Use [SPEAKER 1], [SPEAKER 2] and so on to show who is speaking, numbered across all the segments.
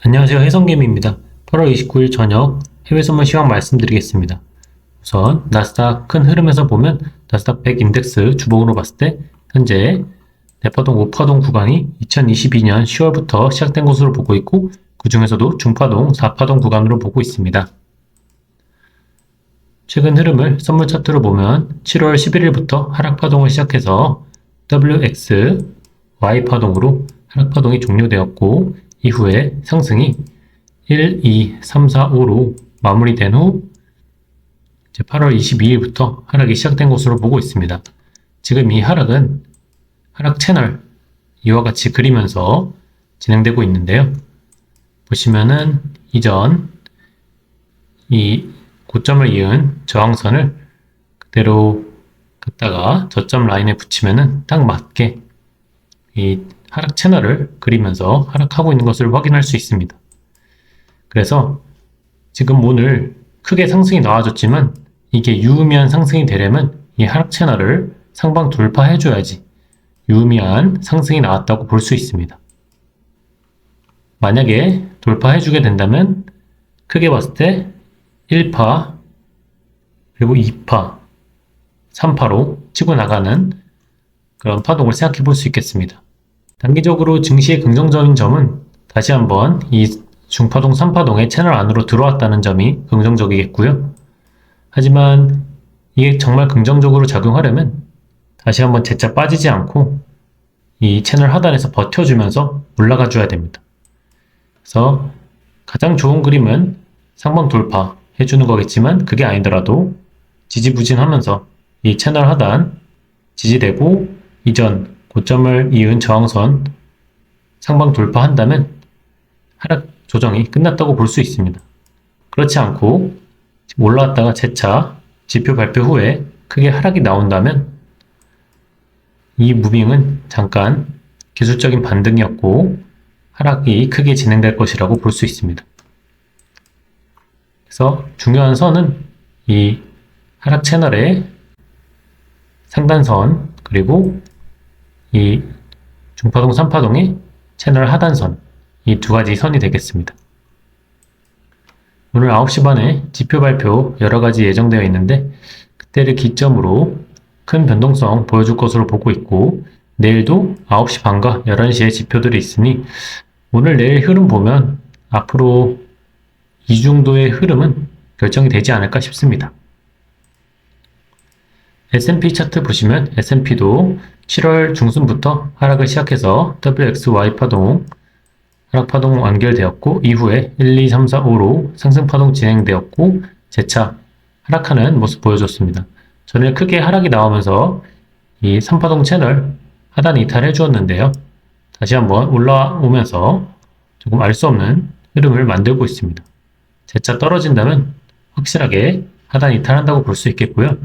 [SPEAKER 1] 안녕하세요. 해성개미입니다. 8월 29일 저녁 해외 선물 시황 말씀드리겠습니다. 우선 나스닥 큰 흐름에서 보면 나스닥 100 인덱스 주봉으로 봤을 때 현재 내파동, 우파동 구간이 2022년 10월부터 시작된 것으로 보고 있고 그 중에서도 중파동, 4파동 구간으로 보고 있습니다. 최근 흐름을 선물 차트로 보면 7월 11일부터 하락파동을 시작해서 WX, Y파동으로 하락파동이 종료되었고 이후에 상승이 1, 2, 3, 4, 5로 마무리된 후 8월 22일부터 하락이 시작된 것으로 보고 있습니다. 지금 이 하락은 하락 채널 이와 같이 그리면서 진행되고 있는데요. 보시면은 이전 이 고점을 이은 저항선을 그대로 갖다가 저점 라인에 붙이면은 딱 맞게 이 하락 채널을 그리면서 하락하고 있는 것을 확인할 수 있습니다. 그래서 지금 오늘 크게 상승이 나와줬지만 이게 유의미한 상승이 되려면 이 하락 채널을 상방 돌파해줘야지 유의미한 상승이 나왔다고 볼 수 있습니다. 만약에 돌파해주게 된다면 크게 봤을 때 1파 그리고 2파, 3파로 치고 나가는 그런 파동을 생각해 볼 수 있겠습니다. 단기적으로 증시의 긍정적인 점은 다시 한번 이 중파동, 3파동의 채널 안으로 들어왔다는 점이 긍정적이겠고요. 하지만 이게 정말 긍정적으로 작용하려면 다시 한번 재차 빠지지 않고 이 채널 하단에서 버텨주면서 올라가 줘야 됩니다. 그래서 가장 좋은 그림은 상방 돌파 해주는 거겠지만 그게 아니더라도 지지부진하면서 이 채널 하단 지지되고 이전 고점을 이은 저항선 상방 돌파한다면 하락 조정이 끝났다고 볼 수 있습니다. 그렇지 않고 올라왔다가 재차 지표 발표 후에 크게 하락이 나온다면 이 무빙은 잠깐 기술적인 반등이었고 하락이 크게 진행될 것이라고 볼 수 있습니다. 그래서 중요한 선은 이 하락 채널의 상단선 그리고 이 중파동, 3파동의 채널 하단선 이 두 가지 선이 되겠습니다. 오늘 9시 반에 지표 발표 여러가지 예정되어 있는데 그때를 기점으로 큰 변동성 보여줄 것으로 보고 있고 내일도 9시 반과 11시에 지표들이 있으니 오늘 내일 흐름 보면 앞으로 이 정도의 흐름은 결정이 되지 않을까 싶습니다. S&P 차트 보시면 S&P도 7월 중순부터 하락을 시작해서 WXY 파동, 하락 파동 완결되었고 이후에 1, 2, 3, 4, 5로 상승 파동 진행되었고 재차 하락하는 모습 보여줬습니다. 전일 크게 하락이 나오면서 이 3파동 채널 하단 이탈해 주었는데요. 다시 한번 올라오면서 조금 알 수 없는 흐름을 만들고 있습니다. 재차 떨어진다면 확실하게 하단 이탈한다고 볼 수 있겠고요.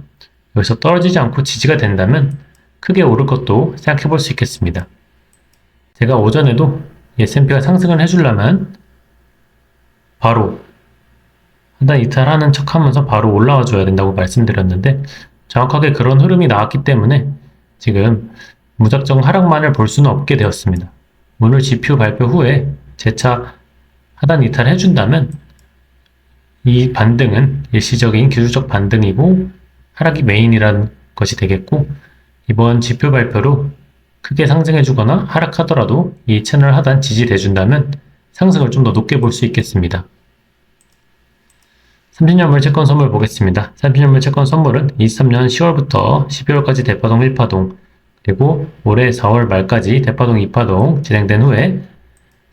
[SPEAKER 1] 여기서 떨어지지 않고 지지가 된다면 크게 오를 것도 생각해 볼 수 있겠습니다. 제가 오전에도 S&P가 상승을 해주려면 바로 하단 이탈하는 척 하면서 바로 올라와 줘야 된다고 말씀드렸는데 정확하게 그런 흐름이 나왔기 때문에 지금 무작정 하락만을 볼 수는 없게 되었습니다. 오늘 지표 발표 후에 재차 하단 이탈 해준다면 이 반등은 일시적인 기술적 반등이고 하락이 메인이라는 것이 되겠고 이번 지표 발표로 크게 상승해주거나 하락하더라도 이 채널 하단 지지돼준다면 상승을 좀 더 높게 볼 수 있겠습니다. 30년물 채권 선물 보겠습니다. 30년물 채권 선물은 23년 10월부터 12월까지 대파동 1파동 그리고 올해 4월 말까지 대파동 2파동 진행된 후에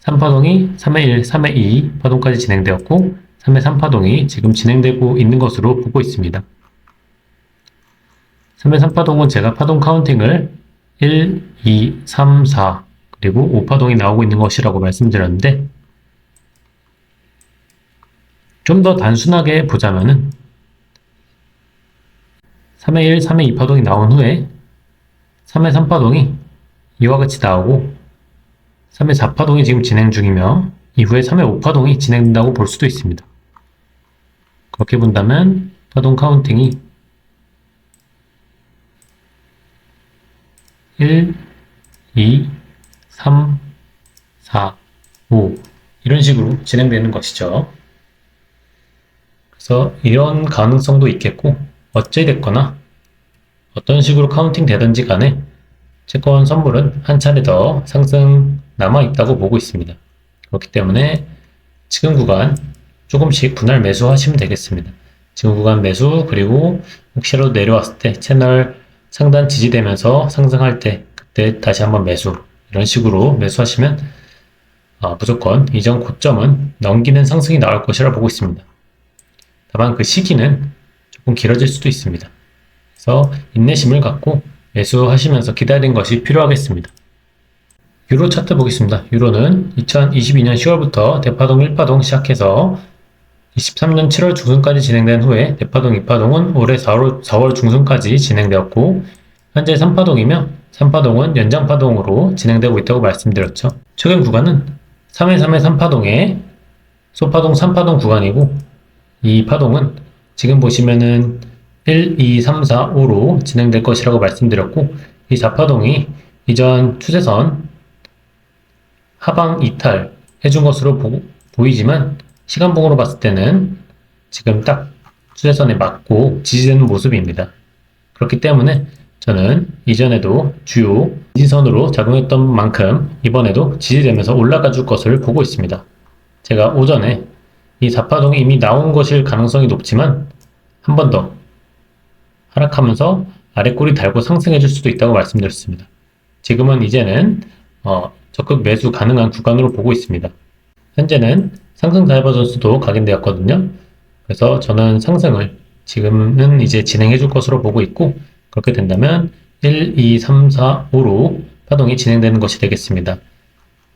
[SPEAKER 1] 3파동이 3회 1, 3회 2 파동까지 진행되었고 3회 3파동이 지금 진행되고 있는 것으로 보고 있습니다. 3회 3파동은 제가 파동 카운팅을 1, 2, 3, 4 그리고 5파동이 나오고 있는 것이라고 말씀드렸는데 좀 더 단순하게 보자면은 3회 1, 3회 2파동이 나온 후에 3회 3파동이 이와 같이 나오고 3회 4파동이 지금 진행 중이며 이후에 3회 5파동이 진행된다고 볼 수도 있습니다. 그렇게 본다면 파동 카운팅이 1, 2, 3, 4, 5 이런 식으로 진행되는 것이죠. 그래서 이런 가능성도 있겠고, 어찌됐거나 어떤 식으로 카운팅 되든지 간에 채권 선물은 한 차례 더 상승 남아있다고 보고 있습니다. 그렇기 때문에 지금 구간 조금씩 분할 매수하시면 되겠습니다. 지금 구간 매수, 그리고 혹시라도 내려왔을 때 채널 상단 지지되면서 상승할 때 그때 다시 한번 매수, 이런 식으로 매수하시면 무조건 이전 고점은 넘기는 상승이 나올 것이라 보고 있습니다. 다만 그 시기는 조금 길어질 수도 있습니다. 그래서 인내심을 갖고 매수하시면서 기다리는 것이 필요하겠습니다. 유로 차트 보겠습니다. 유로는 2022년 10월부터 대파동 1파동 시작해서 23년 7월 중순까지 진행된 후에 대파동 2파동은 올해 4월 중순까지 진행되었고, 현재 3파동이며 3파동은 연장파동으로 진행되고 있다고 말씀드렸죠. 최근 구간은 3회 3회 3파동의 소파동 3파동 구간이고, 이 파동은 지금 보시면은 1, 2, 3, 4, 5로 진행될 것이라고 말씀드렸고, 이 4파동이 이전 추세선 하방 이탈 해준 것으로 보이지만 시간봉으로 봤을 때는 지금 딱 추세선에 맞고 지지되는 모습입니다. 그렇기 때문에 저는 이전에도 주요 지지선으로 작용했던 만큼 이번에도 지지되면서 올라가 줄 것을 보고 있습니다. 제가 오전에 이 4파동이 이미 나온 것일 가능성이 높지만 한 번 더 하락하면서 아래꼬리 달고 상승해 줄 수도 있다고 말씀드렸습니다. 지금은 이제는 적극 매수 가능한 구간으로 보고 있습니다. 현재는 상승 다이버전스도 각인되었거든요. 그래서 저는 상승을 지금은 이제 진행해 줄 것으로 보고 있고, 그렇게 된다면 1, 2, 3, 4, 5로 파동이 진행되는 것이 되겠습니다.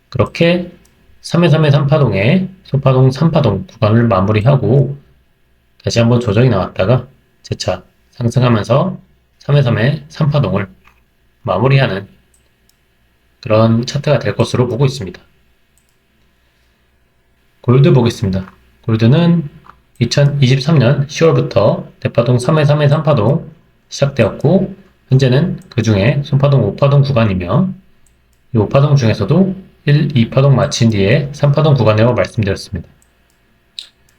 [SPEAKER 1] 그렇게 3회 3회 3파동에 소파동 3파동 구간을 마무리하고 다시 한번 조정이 나왔다가 재차 상승하면서 3회 3회 3파동을 마무리하는 그런 차트가 될 것으로 보고 있습니다. 골드 보겠습니다. 골드는 2023년 10월부터 대파동 3회 3회 3파동 시작되었고, 현재는 그 중에 손파동 5파동 구간이며, 이 5파동 중에서도 1, 2파동 마친 뒤에 3파동 구간이라고 말씀드렸습니다.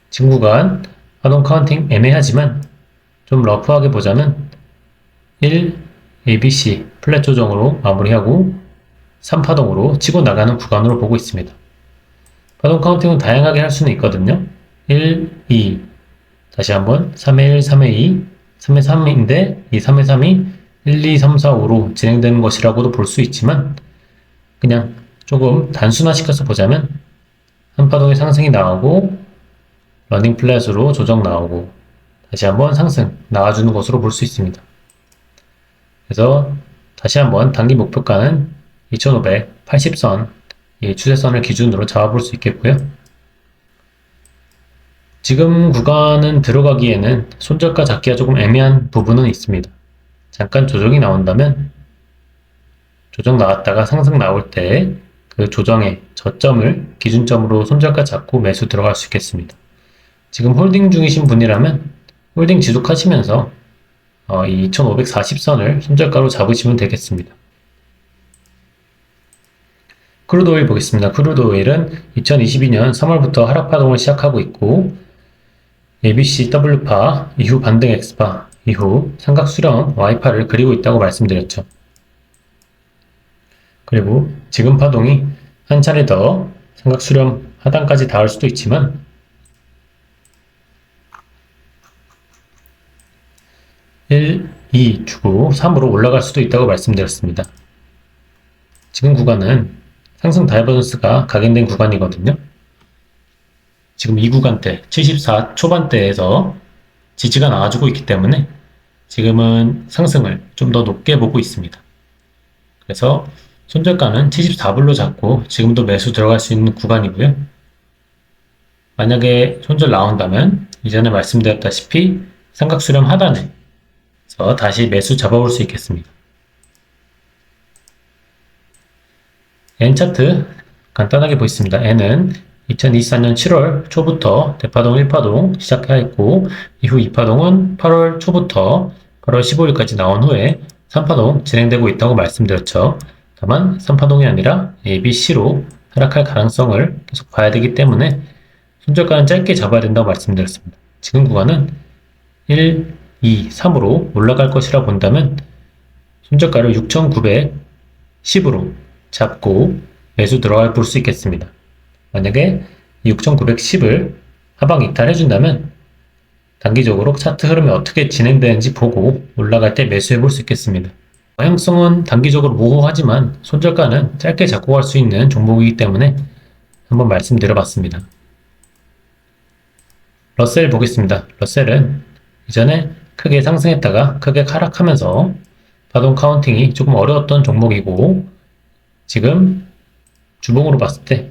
[SPEAKER 1] 지금 구간 파동 카운팅 애매하지만 좀 러프하게 보자면 1, ABC 플랫 조정으로 마무리하고 3파동으로 치고 나가는 구간으로 보고 있습니다. 파동 카운팅은 다양하게 할 수는 있거든요. 1, 2, 다시 한번 3회 1, 3회 2, 3회 3인데 이 3회 3이 1, 2, 3, 4, 5로 진행되는 것이라고도 볼 수 있지만, 그냥 조금 단순화시켜서 보자면 한 파동의 상승이 나오고 러닝 플랫으로 조정 나오고 다시 한번 상승 나와주는 것으로 볼 수 있습니다. 그래서 다시 한번 단기 목표가는 2580선, 이 추세선을 기준으로 잡아볼 수 있겠고요. 지금 구간은 들어가기에는 손절가 잡기가 조금 애매한 부분은 있습니다. 잠깐 조정이 나온다면 조정 나왔다가 상승 나올 때 그 조정의 저점을 기준점으로 손절가 잡고 매수 들어갈 수 있겠습니다. 지금 홀딩 중이신 분이라면 홀딩 지속하시면서 이 2540선을 손절가로 잡으시면 되겠습니다. 크루드 오일 보겠습니다. 크루드 오일은 2022년 3월부터 하락 파동을 시작하고 있고, ABC W파 이후 반등 X파 이후 삼각 수렴 Y파를 그리고 있다고 말씀드렸죠. 그리고 지금 파동이 한 차례 더 삼각 수렴 하단까지 닿을 수도 있지만 1, 2 주고 3으로 올라갈 수도 있다고 말씀드렸습니다. 지금 구간은 상승 다이버전스가 각인된 구간이거든요. 지금 이 구간대 74 초반대에서 지지가 나와주고 있기 때문에 지금은 상승을 좀 더 높게 보고 있습니다. 그래서 손절가는 74불로 잡고 지금도 매수 들어갈 수 있는 구간이고요. 만약에 손절 나온다면 이전에 말씀드렸다시피 삼각수렴 하단에서 다시 매수 잡아볼 수 있겠습니다. N차트 간단하게 보겠습니다. N은 2024년 7월 초부터 대파동 1파동 시작하였고, 이후 2파동은 8월 초부터 8월 15일까지 나온 후에 3파동 진행되고 있다고 말씀드렸죠. 다만 3파동이 아니라 A, B, C로 하락할 가능성을 계속 봐야 되기 때문에 손절가는 짧게 잡아야 된다고 말씀드렸습니다. 지금 구간은 1, 2, 3으로 올라갈 것이라 본다면 손절가를 6,910으로 잡고 매수 들어가 볼 수 있겠습니다. 만약에 6,910을 하방 이탈해준다면 단기적으로 차트 흐름이 어떻게 진행되는지 보고 올라갈 때 매수해 볼 수 있겠습니다. 방향성은 단기적으로 모호하지만 손절가는 짧게 잡고 갈 수 있는 종목이기 때문에 한번 말씀드려봤습니다. 러셀 보겠습니다. 러셀은 이전에 크게 상승했다가 크게 하락하면서 파동 카운팅이 조금 어려웠던 종목이고 지금 주봉으로 봤을 때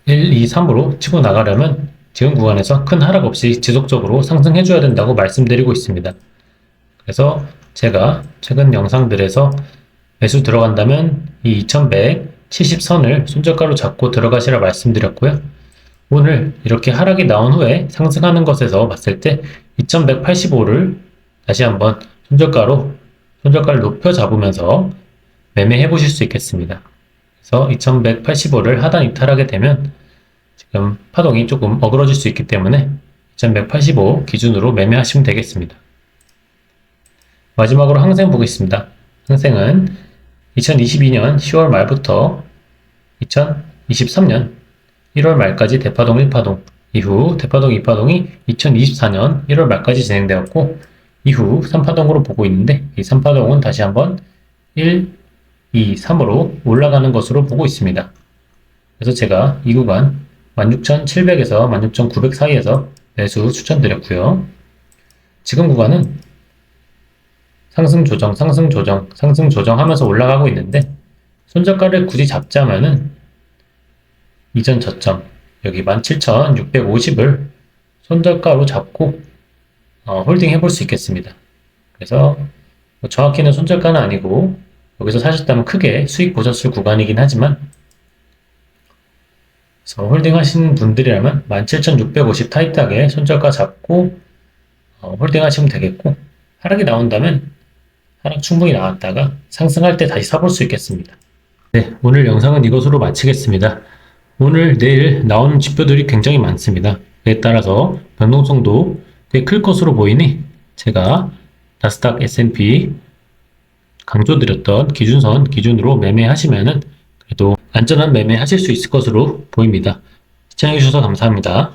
[SPEAKER 1] 1, 2, 3으로 치고 나가려면 지금 구간에서 큰 하락 없이 지속적으로 상승해줘야 된다고 말씀드리고 있습니다. 그래서 제가 최근 영상들에서 매수 들어간다면 이 2170선을 손절가로 잡고 들어가시라 말씀드렸고요. 오늘 이렇게 하락이 나온 후에 상승하는 것에서 봤을 때 2185를 다시 한번 손절가를 높여 잡으면서 매매해 보실 수 있겠습니다. 그래서 2185를 하단 이탈하게 되면 지금 파동이 조금 어그러질 수 있기 때문에 2185 기준으로 매매하시면 되겠습니다. 마지막으로 항생 보겠습니다. 항생은 2022년 10월 말부터 2023년 1월 말까지 대파동 1파동, 이후 대파동 2파동이 2024년 1월 말까지 진행되었고 이후 3파동으로 보고 있는데 이 3파동은 다시 한번 1, 2, 3으로 올라가는 것으로 보고 있습니다. 그래서 제가 이 구간 16,700에서 16,900 사이에서 매수 추천드렸고요. 지금 구간은 상승 조정 하면서 올라가고 있는데 손절가를 굳이 잡자면은 이전 저점 여기 17,650을 손절가로 잡고 홀딩 해볼 수 있겠습니다. 그래서 정확히는 손절가는 아니고 여기서 사셨다면 크게 수익 보셨을 구간이긴 하지만 그래서 홀딩 하시는 분들이라면 17,650 타이트하게 손절가 잡고 홀딩 하시면 되겠고 하락이 나온다면 하락 충분히 나왔다가 상승할 때 다시 사볼 수 있겠습니다. 네, 오늘 영상은 이것으로 마치겠습니다. 오늘 내일 나오는 지표들이 굉장히 많습니다. 그에 따라서 변동성도 꽤 클 것으로 보이니 제가 나스닥 S&P 강조드렸던 기준선 기준으로 매매하시면은 그래도 안전한 매매 하실 수 있을 것으로 보입니다. 시청해주셔서 감사합니다.